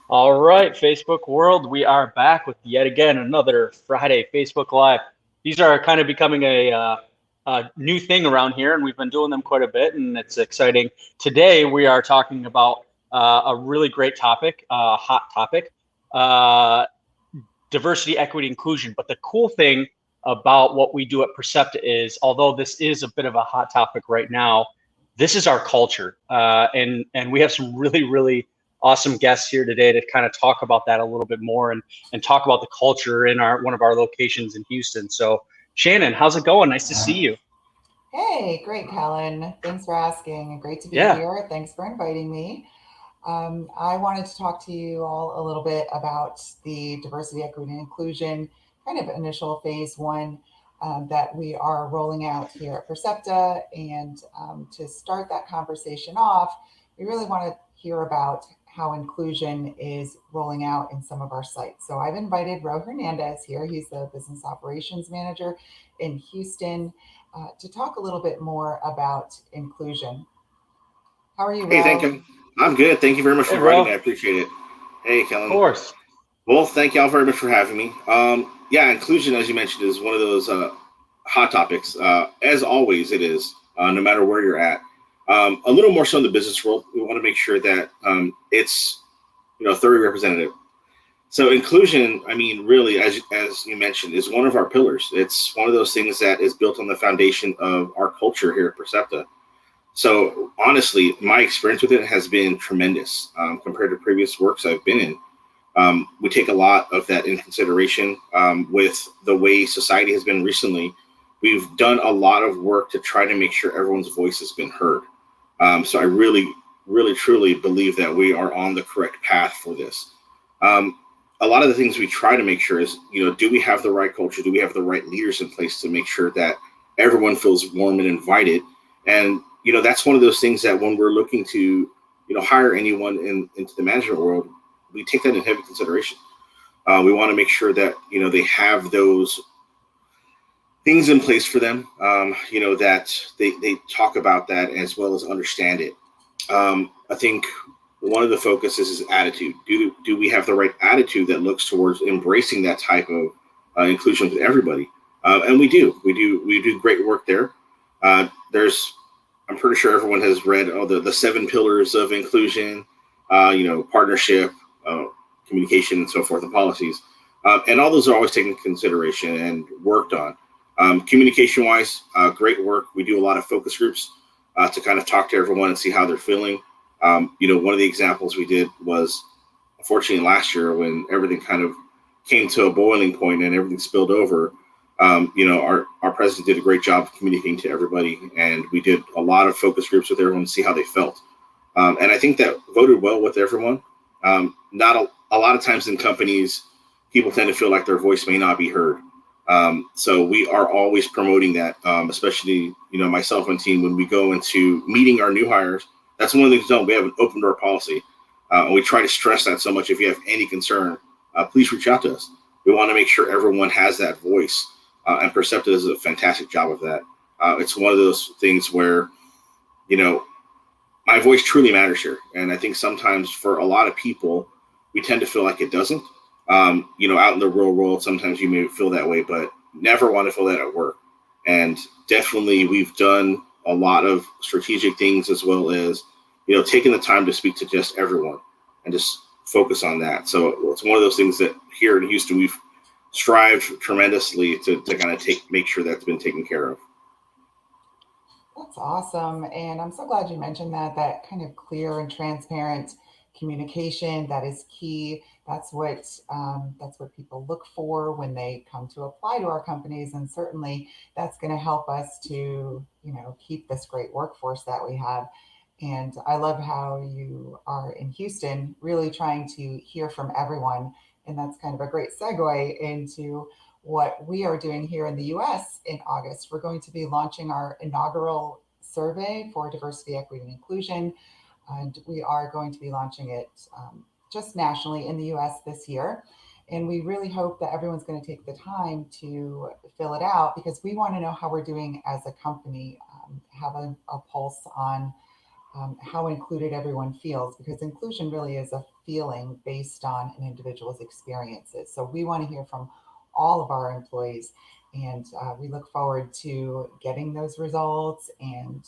All right, Facebook world, we are back with yet again another Friday Facebook Live. These are kind of becoming a new thing around here, and we've been doing them quite a bit, and it's exciting. Today, we are talking about a really great topic, hot topic, uh, diversity, equity, inclusion. But the cool thing about what we do at Percepta is, although this is a bit of a hot topic right now, this is our culture, and we have some really awesome guests here today to kind of talk about that a little bit more and talk about the culture in our one of our locations in Houston. So, Shannon, how's it going? Nice to see you. Hey, great, Kellen. Thanks for asking. Great to be Yeah. here. Thanks for inviting me. I wanted to talk to you all a little bit about the diversity, equity, and inclusion kind of initial phase one that we are rolling out here at Percepta. And to start that conversation off, we really want to hear about how inclusion is rolling out in some of our sites. So I've invited Ro Hernandez here. He's the business operations manager in Houston to talk a little bit more about inclusion. How are you, Hey, thank Ro? you. I'm good. Thank you very much Hey, for inviting me. bro. I Of appreciate it. Hey, Kellen. course. Well, thank y'all very much for having me. Yeah, inclusion, as you mentioned, is one of those hot topics. As always, it is, no matter where you're at. A little more so in the business world, we want to make sure that it's thoroughly representative. So inclusion, I mean, really, as you mentioned, is one of our pillars. It's one of those things that is built on the foundation of our culture here at Percepta. So honestly, my experience with it has been tremendous compared to previous works I've been in. We take a lot of that in consideration with the way society has been recently. We've done a lot of work to try to make sure everyone's voice has been heard. So I really, truly believe that we are on the correct path for this. Um, a lot of the things we try to make sure is, do we have the right culture? Do we have the right leaders in place to make sure that everyone feels warm and invited? And that's one of those things that when we're looking to hire anyone into the management world, we take that in heavy consideration. We want to make sure that they have those things in place for them. That they talk about that as well as understand it. I think one of the focuses is attitude. Do we have the right attitude that looks towards embracing that type of inclusion with everybody? And we do. We do great work there. There's I'm pretty sure everyone has read the seven pillars of inclusion, partnership, uh, communication, and so forth, and policies. And all those are always taken into consideration and worked on. Communication wise, great work. We do a lot of focus groups to kind of talk to everyone and see how they're feeling. One of the examples we did was unfortunately last year when everything kind of came to a boiling point and everything spilled over. Our president did a great job of communicating to everybody, and we did a lot of focus groups with everyone to see how they felt. And I think that voted well with everyone. Not a lot of times in companies, people tend to feel like their voice may not be heard. So we are always promoting that, especially myself and team when we go into meeting our new hires. That's one of the things we have an open door policy, and we try to stress that so much. If you have any concern, please reach out to us. We want to make sure everyone has that voice, and Percepta does a fantastic job of that. It's one of those things where you know my voice truly matters here. And I think sometimes for a lot of people, we tend to feel like it doesn't. Out in the real world, sometimes you may feel that way, but never want to feel that at work. And definitely, we've done a lot of strategic things as well as, taking the time to speak to just everyone and just focus on that. So it's one of those things that here in Houston, we've strived tremendously to kind of make sure that's been taken care of. That's awesome. And I'm so glad you mentioned that kind of clear and transparent communication that is key. That's what people look for when they come to apply to our companies. And certainly that's going to help us to, keep this great workforce that we have. And I love how you are in Houston really trying to hear from everyone. And that's kind of a great segue into what we are doing here in the US in August. We're going to be launching our inaugural survey for diversity, equity, and inclusion. And we are going to be launching it just nationally in the US this year. And we really hope that everyone's going to take the time to fill it out because we want to know how we're doing as a company, have a pulse on how included everyone feels, because inclusion really is a feeling based on an individual's experiences. So we want to hear from all of our employees, and we look forward to getting those results and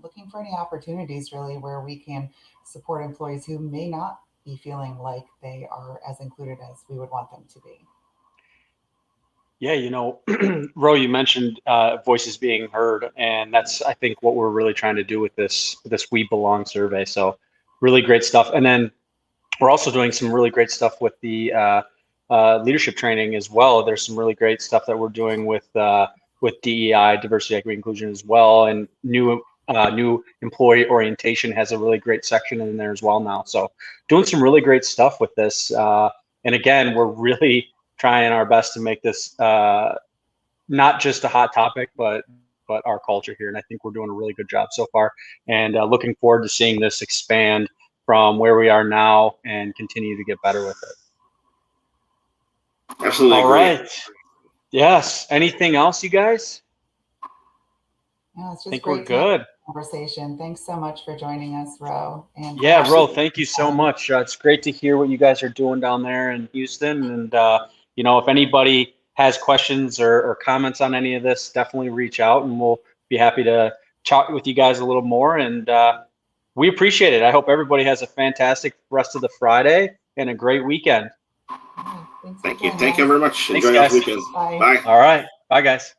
looking for any opportunities really where we can support employees who may not be feeling like they are as included as we would want them to be. Yeah, Ro, you mentioned voices being heard, and that's, I think, what we're really trying to do with this We Belong survey. So really great stuff. And then we're also doing some really great stuff with the leadership training as well. There's some really great stuff that we're doing with DEI, diversity, equity, inclusion as well, and new employee orientation has a really great section in there as well now. So doing some really great stuff with this. And again, we're really trying our best to make this not just a hot topic, but our culture here. And I think we're doing a really good job so far, and looking forward to seeing this expand from where we are now and continue to get better with it. Absolutely. All right. Yes. Anything else, you guys? Yeah, it's just I think great we're good. Conversation. Thanks so much for joining us, Ro. And yeah, Ro, thank you so much. It's great to hear what you guys are doing down there in Houston. And if anybody has questions or comments on any of this, definitely reach out, and we'll be happy to chat with you guys a little more. And we appreciate it. I hope everybody has a fantastic rest of the Friday and a great weekend. Yeah, Thank you very much. Thanks, Enjoy your guys. weekend. Bye. Bye. All right. Bye, guys.